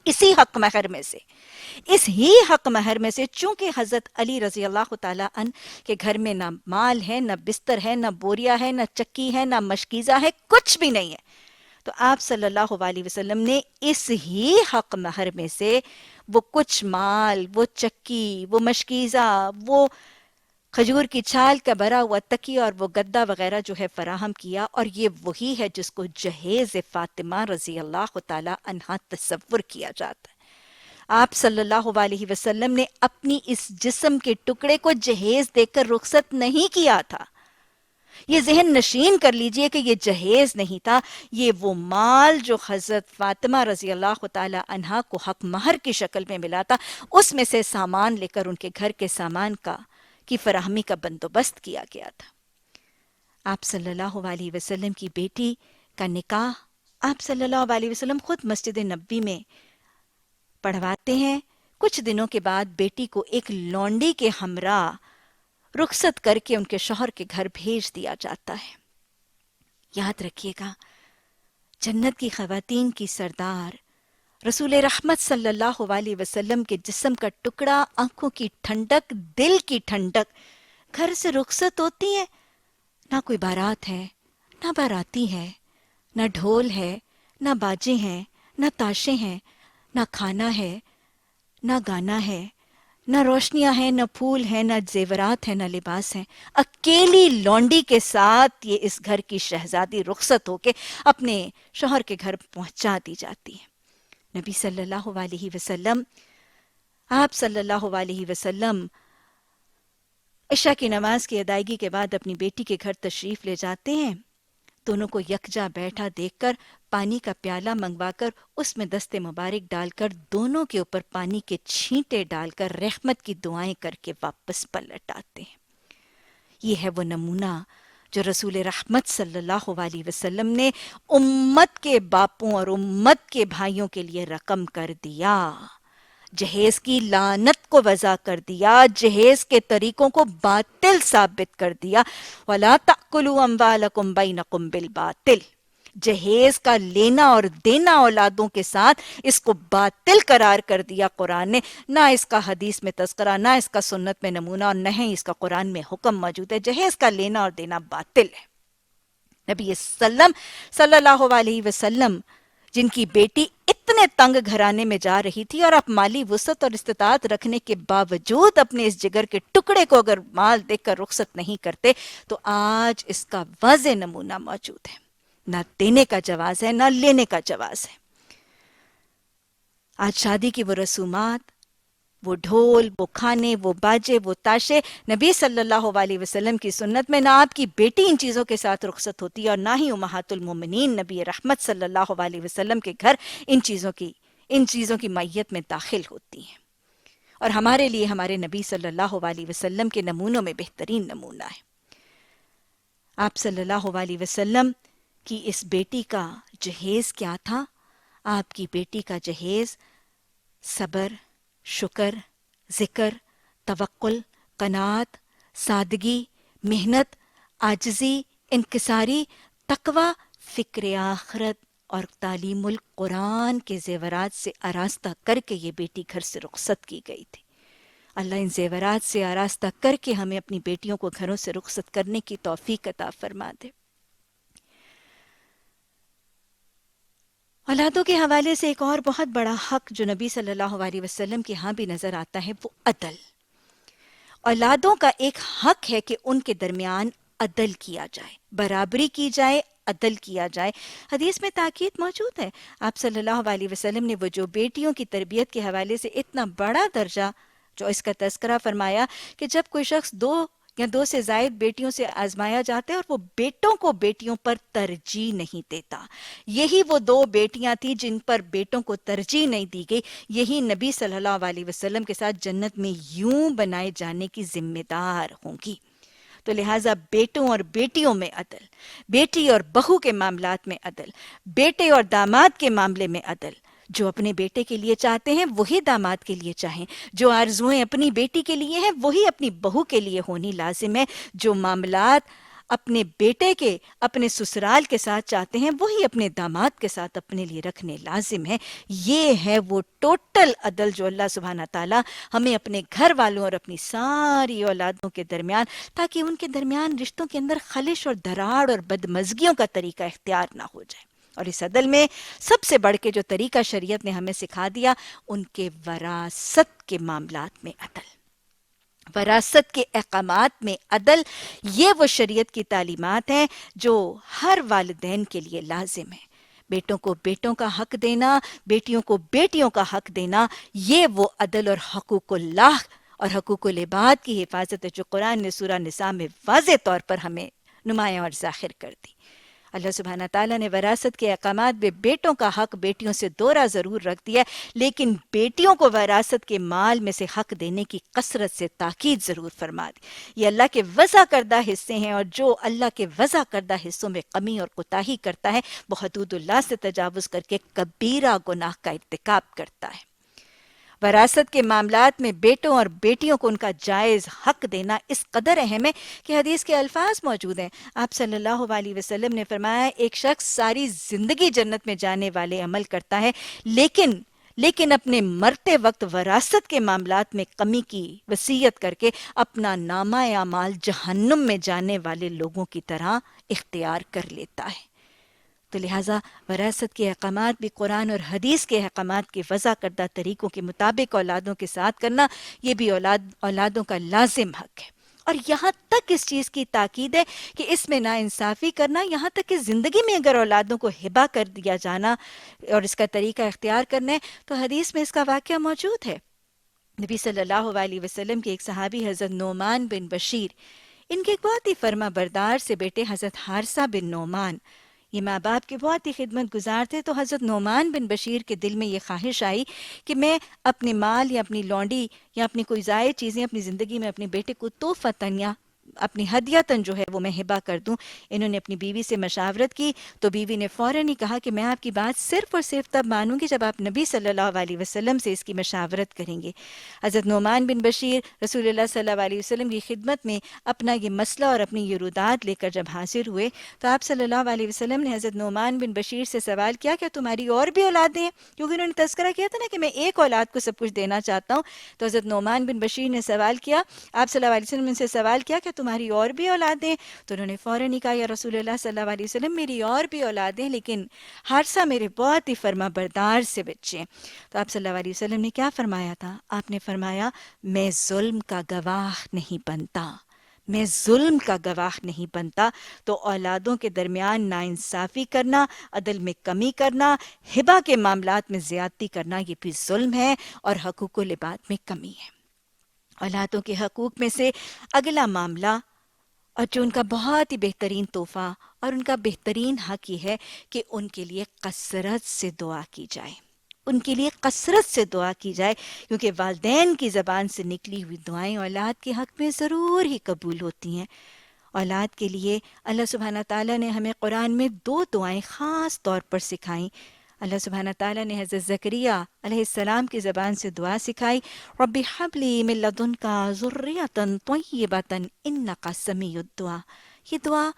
اسی حق مہر میں سے چونکہ حضرت علی رضی اللہ تعالی عنہ کے گھر میں نہ مال ہے، نہ بستر ہے، نہ بوریا ہے، نہ چکی ہے، نہ مشکیزہ ہے، کچھ بھی نہیں ہے، تو آپ صلی اللہ علیہ وسلم نے اس ہی حق مہر میں سے وہ کچھ مال، وہ چکی، وہ مشکیزہ، وہ کھجور کی چھال کا بھرا ہوا تکیہ اور وہ گدا وغیرہ جو ہے فراہم کیا. اور یہ وہی ہے جس کو جہیز فاطمہ رضی اللہ تعالی عنہا تصور کیا جاتا ہے. آپ صلی اللہ علیہ وسلم نے اپنی اس جسم کے ٹکڑے کو جہیز دے کر رخصت نہیں کیا تھا. یہ ذہن نشین کر لیجئے کہ یہ جہیز نہیں تھا، یہ وہ مال جو حضرت فاطمہ رضی اللہ تعالی عنہا کو حق مہر کی شکل میں ملا تھا، اس میں سے سامان لے کر ان کے گھر کے سامان کی فراہمی کا بندوبست کیا گیا تھا. آپ صلی اللہ علیہ وسلم کی بیٹی کا نکاح آپ صلی اللہ علیہ وسلم خود مسجد نبوی میں پڑھواتے ہیں. کچھ دنوں کے بعد بیٹی کو ایک لونڈی کے ہمراہ رخصت کر کے ان کے شوہر کے گھر بھیج دیا جاتا ہے. یاد رکھیے گا، جنت کی خواتین کی سردار رسول رحمت صلی اللہ علیہ وسلم کے جسم کا ٹکڑا، آنکھوں کی ٹھنڈک، دل کی ٹھنڈک، گھر سے رخصت ہوتی ہے. نہ کوئی بارات ہے، نہ باراتی ہے، نہ ڈھول ہے، نہ باجے ہیں، نہ تاشے ہیں، نہ کھانا ہے، نہ گانا ہے، نہ روشنیاں ہیں، نہ پھول ہیں، نہ زیورات ہیں، نہ لباس ہیں. اکیلی لونڈی کے ساتھ یہ اس گھر کی شہزادی رخصت ہو کے اپنے شوہر کے گھر پہنچا دی جاتی ہے. نبی صلی اللہ علیہ وسلم، آپ صلی اللہ علیہ وسلم عشاء کی نماز کی ادائیگی کے بعد اپنی بیٹی کے گھر تشریف لے جاتے ہیں. دونوں کو یکجا بیٹھا دیکھ کر پانی کا پیالہ منگوا کر اس میں دست مبارک ڈال کر دونوں کے اوپر پانی کے چھینٹے ڈال کر رحمت کی دعائیں کر کے واپس پلٹ آتے ہیں. یہ ہے وہ نمونہ جو رسول رحمت صلی اللہ علیہ وسلم نے امت کے باپوں اور امت کے بھائیوں کے لیے رقم کر دیا. جہیز کی لعنت کو وضع کر دیا، جہیز کے طریقوں کو باطل ثابت کر دیا. وَلَا تَأْكُلُوا أَمْوَالَكُمْ بَيْنَكُمْ بِالْبَاطِلِ. جہیز کا لینا اور دینا اولادوں کے ساتھ اس کو باطل قرار کر دیا قرآن نے. نہ اس کا حدیث میں تذکرہ، نہ اس کا سنت میں نمونہ، اور نہ ہی اس کا قرآن میں حکم موجود ہے. جہیز کا لینا اور دینا باطل ہے. نبی صلی اللہ علیہ وسلم جن کی بیٹی اتنے تنگ گھرانے میں جا رہی تھی اور آپ مالی وسعت اور استطاعت رکھنے کے باوجود اپنے اس جگر کے ٹکڑے کو اگر مال دیکھ کر رخصت نہیں کرتے تو آج اس کا واضح نمونہ موجود ہے. نہ دینے کا جواز ہے نہ لینے کا جواز ہے. آج شادی کی وہ رسومات، وہ ڈھول، وہ کھانے، وہ باجے، وہ تاشے، نبی صلی اللہ علیہ وسلم کی سنت میں نہ آپ کی بیٹی ان چیزوں کے ساتھ رخصت ہوتی ہے اور نہ ہی امہات المومنین نبی رحمت صلی اللہ علیہ وسلم کے گھر ان چیزوں کی مائیت میں داخل ہوتی ہیں. اور ہمارے لیے ہمارے نبی صلی اللہ علیہ وسلم کے نمونوں میں بہترین نمونہ ہے. آپ صلی اللہ علیہ وسلم کی اس بیٹی کا جہیز کیا تھا؟ آپ کی بیٹی کا جہیز صبر، شکر، ذکر، توکل، قناعت، سادگی، محنت، عاجزی، انکساری، تقوی، فکر آخرت اور تعلیم القرآن کے زیورات سے آراستہ کر کے یہ بیٹی گھر سے رخصت کی گئی تھی. اللہ ان زیورات سے آراستہ کر کے ہمیں اپنی بیٹیوں کو گھروں سے رخصت کرنے کی توفیق عطا فرما دے. اولادوں کے حوالے سے ایک اور بہت بڑا حق جو نبی صلی اللہ علیہ وسلم کے ہاں بھی نظر آتا ہے وہ عدل. اولادوں کا ایک حق ہے کہ ان کے درمیان عدل کیا جائے، برابری کی جائے، عدل کیا جائے. حدیث میں تاکید موجود ہے. آپ صلی اللہ علیہ وسلم نے وہ جو بیٹیوں کی تربیت کے حوالے سے اتنا بڑا درجہ جو اس کا تذکرہ فرمایا کہ جب کوئی شخص 2 یا 2 سے زائد بیٹیوں سے آزمایا جاتا ہے اور وہ بیٹوں کو بیٹیوں پر ترجیح نہیں دیتا، یہی وہ 2 بیٹیاں تھیں جن پر بیٹوں کو ترجیح نہیں دی گئی، یہی نبی صلی اللہ علیہ وسلم کے ساتھ جنت میں یوں بنائے جانے کی ذمہ دار ہوں گی. تو لہٰذا بیٹوں اور بیٹیوں میں عدل، بیٹی اور بہو کے معاملات میں عدل، بیٹے اور داماد کے معاملے میں عدل. جو اپنے بیٹے کے لیے چاہتے ہیں وہی داماد کے لیے چاہیں، جو آرزوئیں اپنی بیٹی کے لیے ہیں وہی اپنی بہو کے لیے ہونی لازم ہے. جو معاملات اپنے بیٹے کے اپنے سسرال کے ساتھ چاہتے ہیں وہی اپنے داماد کے ساتھ اپنے لیے رکھنے لازم ہے. یہ ہے وہ ٹوٹل عدل جو اللہ سبحانہ تعالیٰ ہمیں اپنے گھر والوں اور اپنی ساری اولادوں کے درمیان، تاکہ ان کے درمیان رشتوں کے اندر خلش اور دراڑ اور بدمزگیوں کا طریقہ اختیار نہ ہو جائے. اور اس عدل میں سب سے بڑھ کے جو طریقہ شریعت نے ہمیں سکھا دیا ان کے وراثت کے معاملات میں عدل، وراثت کے احکامات میں عدل. یہ وہ شریعت کی تعلیمات ہیں جو ہر والدین کے لیے لازم ہیں. بیٹوں کو بیٹوں کا حق دینا، بیٹیوں کو بیٹیوں کا حق دینا، یہ وہ عدل اور حقوق اللہ اور حقوق العباد کی حفاظت ہے جو قرآن نے سورہ نساء میں واضح طور پر ہمیں نمایاں اور ظاہر کر دی. اللہ سبحانہ تعالیٰ نے وراثت کے احکامات میں بیٹوں کا حق بیٹیوں سے دوہرا ضرور رکھ دیا، لیکن بیٹیوں کو وراثت کے مال میں سے حق دینے کی کثرت سے تاکید ضرور فرما دی. یہ اللہ کے وضع کردہ حصے ہیں اور جو اللہ کے وضع کردہ حصوں میں کمی اور کوتاہی کرتا ہے وہ حدود اللہ سے تجاوز کر کے کبیرہ گناہ کا ارتکاب کرتا ہے. وراثت کے معاملات میں بیٹوں اور بیٹیوں کو ان کا جائز حق دینا اس قدر اہم ہے کہ حدیث کے الفاظ موجود ہیں. آپ صلی اللہ علیہ وسلم نے فرمایا ایک شخص ساری زندگی جنت میں جانے والے عمل کرتا ہے لیکن اپنے مرتے وقت وراثت کے معاملات میں کمی کی وصیت کر کے اپنا نامہ اعمال جہنم میں جانے والے لوگوں کی طرح اختیار کر لیتا ہے. تو لہٰذا وراثت کے احکامات بھی قرآن اور حدیث کے احکامات کے وضع کردہ طریقوں کے مطابق اولادوں کے ساتھ کرنا یہ بھی اولادوں کا لازم حق ہے. اور یہاں تک اس چیز کی تاکید ہے کہ اس میں ناانصافی کرنا، یہاں تک کہ زندگی میں اگر اولادوں کو ہبہ کر دیا جانا اور اس کا طریقہ اختیار کرنا ہے تو حدیث میں اس کا واقعہ موجود ہے. نبی صلی اللہ علیہ وسلم کے ایک صحابی حضرت نعمان بن بشیر، ان کے ایک بہت ہی فرما بردار سے بیٹے حضرت حارثہ بن نعمان، یہ ماں باپ کے بہت ہی خدمت گزار تھے. تو حضرت نعمان بن بشیر کے دل میں یہ خواہش آئی کہ میں اپنے مال یا اپنی لونڈی یا اپنی کوئی زائد چیزیں اپنی زندگی میں اپنے بیٹے کو تحفتاً یا اپنی ہدیتاً جو ہے وہ میں ہبہ کر دوں. انہوں نے اپنی بیوی سے مشاورت کی تو بیوی نے فوراً ہی کہا کہ میں آپ کی بات صرف اور صرف تب مانوں گی جب آپ نبی صلی اللہ علیہ وسلم سے اس کی مشاورت کریں گے. حضرت نعمان بن بشیر رسول اللہ صلی اللہ علیہ وسلم کی خدمت میں اپنا یہ مسئلہ اور اپنی یہ رودات لے کر جب حاضر ہوئے تو آپ صلی اللہ علیہ وسلم نے حضرت نعمان بن بشیر سے سوال کیا کہ تمہاری اور بھی اولادیں ہیں؟ کیونکہ انہوں نے تذکرہ کیا تھا نا کہ میں ایک اولاد کو سب کچھ دینا چاہتا ہوں. تو حضرت نعمان بن بشیر نے سوال کیا، آپ صلی اللہ علیہ وسلم نے سے سوال کیا کہ تمہاری اور بھی اولادیں ہیں؟ تو انہوں نے فوراً ہی کہا یا رسول اللہ صلی اللہ علیہ وسلم میری اور بھی اولادیں ہیں، لیکن حارثہ میرے بہت ہی فرما بردار سے بچے ہیں۔ تو آپ صلی اللہ علیہ وسلم نے کیا فرمایا تھا؟ آپ نے فرمایا میں ظلم کا گواہ نہیں بنتا، میں ظلم کا گواہ نہیں بنتا۔ تو اولادوں کے درمیان ناانصافی کرنا، عدل میں کمی کرنا، ہبہ کے معاملات میں زیادتی کرنا، یہ بھی ظلم ہے اور حقوق العباد میں کمی ہے۔ اولادوں کے حقوق میں سے اگلا معاملہ اور جو ان کا بہت ہی بہترین تحفہ اور ان کا بہترین حق یہ ہے کہ ان کے لیے کثرت سے دعا کی جائے، ان کے لیے کثرت سے دعا کی جائے، کیونکہ والدین کی زبان سے نکلی ہوئی دعائیں اولاد کے حق میں ضرور ہی قبول ہوتی ہیں۔ اولاد کے لیے اللہ سبحانہ تعالیٰ نے ہمیں قرآن میں 2 دعائیں خاص طور پر سکھائیں۔ اللہ سبحانہ تعالیٰ نے حضرت زکریا علیہ السلام کی زبان سے دعا سکھائی، رب حب لی من لدنک ذریۃ طیبۃ انک سمیع الدعاء۔ یہ دعا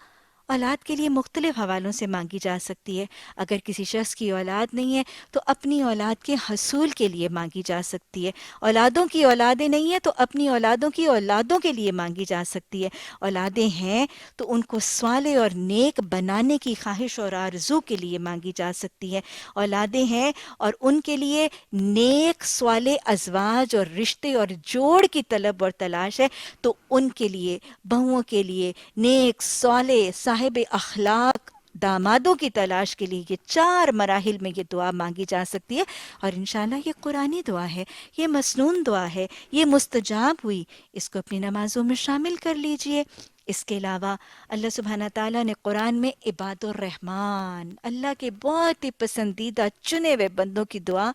اولاد کے لیے مختلف حوالوں سے مانگی جا سکتی ہے۔ اگر کسی شخص کی اولاد نہیں ہے تو اپنی اولاد کے حصول کے لیے مانگی جا سکتی ہے، اولادوں کی اولادیں نہیں ہیں تو اپنی اولادوں کی اولادوں کے لیے مانگی جا سکتی ہے، اولادیں ہیں تو ان کو صالح اور نیک بنانے کی خواہش اور آرزو کے لیے مانگی جا سکتی ہے، اولادیں ہیں اور ان کے لیے نیک صالح ازواج اور رشتے اور جوڑ کی طلب اور تلاش ہے تو ان کے لیے، بہوؤں کے لیے نیک صالح صاحب اخلاق دامادوں کی تلاش کے لیے یہ 4 مراحل میں یہ دعا مانگی جا سکتی ہے۔ اور انشاءاللہ یہ قرآنی دعا ہے، یہ مسنون دعا ہے، یہ مستجاب ہوئی، اس کو اپنی نمازوں میں شامل کر لیجئے۔ اس کے علاوہ اللہ سبحانہ تعالیٰ نے قرآن میں عباد الرحمن، اللہ کے بہت ہی پسندیدہ چنے ہوئے بندوں کی دعا،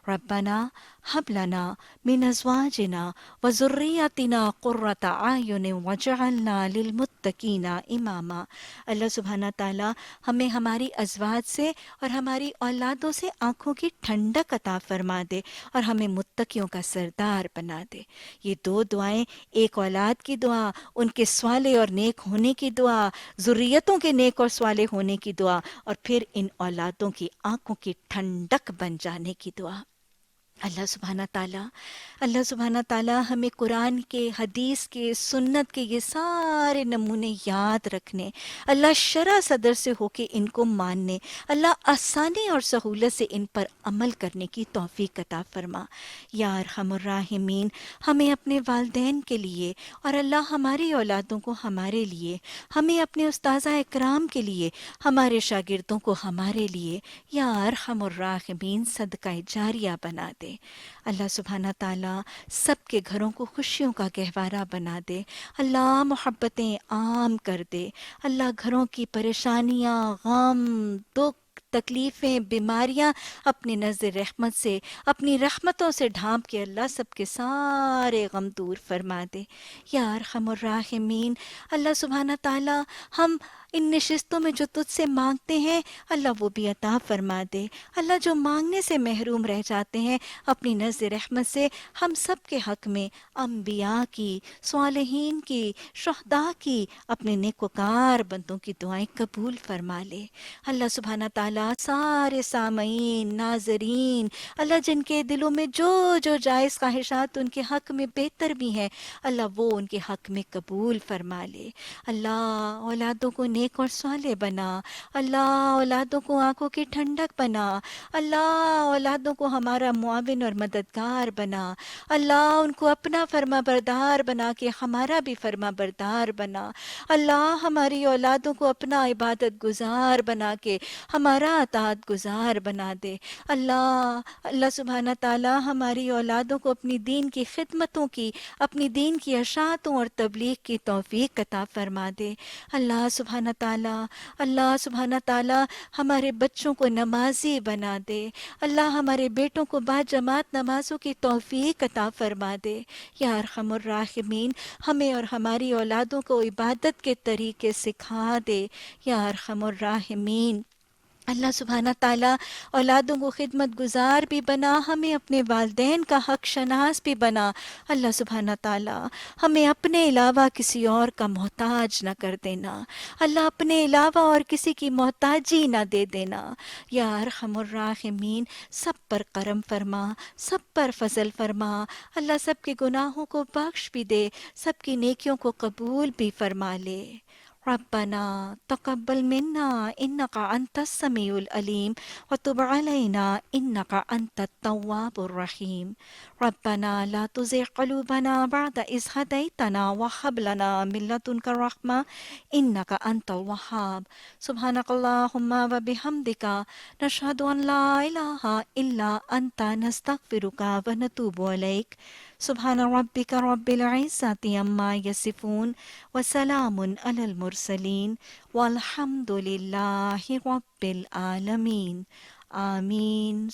ربنا ہب لنا من ازواجنا وذریاتنا قرۃ اعین واجعلنا للمتقین اماما۔ اللہ سبحانہ تعالیٰ ہمیں ہماری ازواج سے اور ہماری اولادوں سے آنکھوں کی ٹھنڈک عطا فرما دے اور ہمیں متقیوں کا سردار بنا دے۔ یہ 2 دعائیں، ایک اولاد کی دعا، ان کے صالح اور نیک ہونے کی دعا، ذریتوں کے نیک اور صالح ہونے کی دعا، اور پھر ان اولادوں کی آنکھوں کی ٹھنڈک بن جانے کی دعا۔ اللہ سبحانہ تعالیٰ ہمیں قرآن کے، حدیث کے، سنت کے یہ سارے نمونے یاد رکھنے، اللہ شرح صدر سے ہو کے ان کو ماننے، اللہ آسانی اور سہولت سے ان پر عمل کرنے کی توفیق عطا فرما۔ یا ارحم الراحمین، ہمیں اپنے والدین کے لیے اور اللہ ہماری اولادوں کو ہمارے لیے، ہمیں اپنے استاذہ اکرام کے لیے، ہمارے شاگردوں کو ہمارے لیے، یا ارحم الراحمین صدقہ جاریہ بنا دے۔ اللہ سبحانہ تعالیٰ سب کے گھروں کو خوشیوں کا گہوارہ بنا دے، اللہ محبتیں عام کر دے، اللہ گھروں کی پریشانیاں، غم، دکھ، تکلیفیں، بیماریاں اپنی نظر رحمت سے، اپنی رحمتوں سے ڈھانپ کے اللہ سب کے سارے غم دور فرما دے۔ یا ارحم الراحمین، اللہ سبحانہ تعالیٰ ہم ان نشستوں میں جو تجھ سے مانگتے ہیں اللہ وہ بھی عطا فرما دے۔ اللہ جو مانگنے سے محروم رہ جاتے ہیں اپنی نظر رحمت سے ہم سب کے حق میں انبیاء کی، صالحین کی، شہداء کی، اپنے نیکوکار بندوں کی دعائیں قبول فرما لے۔ اللہ سبحانہ تعالیٰ سارے سامعین، ناظرین، اللہ جن کے دلوں میں جو جو جائز خواہشات ان کے حق میں بہتر بھی ہیں اللہ وہ ان کے حق میں قبول فرما لے۔ اللہ اولادوں کو نیک اور صالح بنا، اللہ اولادوں کو آنکھوں کی ٹھنڈک بنا، اللہ اولادوں کو ہمارا معاون اور مددگار بنا، اللہ ان کو اپنا فرما بردار بنا کے ہمارا بھی فرما بردار بنا، اللہ ہماری اولادوں کو اپنا عبادت گزار بنا کے ہمارا اطاعت گزار بنا دے۔ اللہ سبحانہ تعالیٰ ہماری اولادوں کو اپنی دین کی خدمتوں کی، اپنی دین کی اشاعتوں اور تبلیغ کی توفیق عطا فرما دے۔ اللہ سبحانہ تعالیٰ ہمارے بچوں کو نمازی بنا دے، اللہ ہمارے بیٹوں کو باجماعت نمازوں کی توفیق عطا فرما دے۔ یا ارحم الراحمین، ہمیں اور ہماری اولادوں کو عبادت کے طریقے سکھا دے۔ یا ارحم الراحمین، اللہ سبحانہ تعالیٰ اولادوں کو خدمت گزار بھی بنا، ہمیں اپنے والدین کا حق شناس بھی بنا۔ اللہ سبحانہ تعالیٰ ہمیں اپنے علاوہ کسی اور کا محتاج نہ کر دینا، اللہ اپنے علاوہ اور کسی کی محتاجی نہ دے دینا۔ یا ارحم الراحمین، سب پر کرم فرما، سب پر فضل فرما، اللہ سب کے گناہوں کو بخش بھی دے، سب کی نیکیوں کو قبول بھی فرما لے۔ ربنا تقبل منا انك انت السميع العليم وتب علينا انك انت التواب الرحيم ربنا لا تزغ قلوبنا بعد إذ هديتنا وهب لنا من لدنك رحمة انك انت الوهاب سبحانك اللهم وبحمدك نشهد ان لا اله الا انت نستغفرك ونتوب اليك سبحان ربك رب العزة عما يصفون وسلام على المرسلين والحمد لله رب العالمين آمين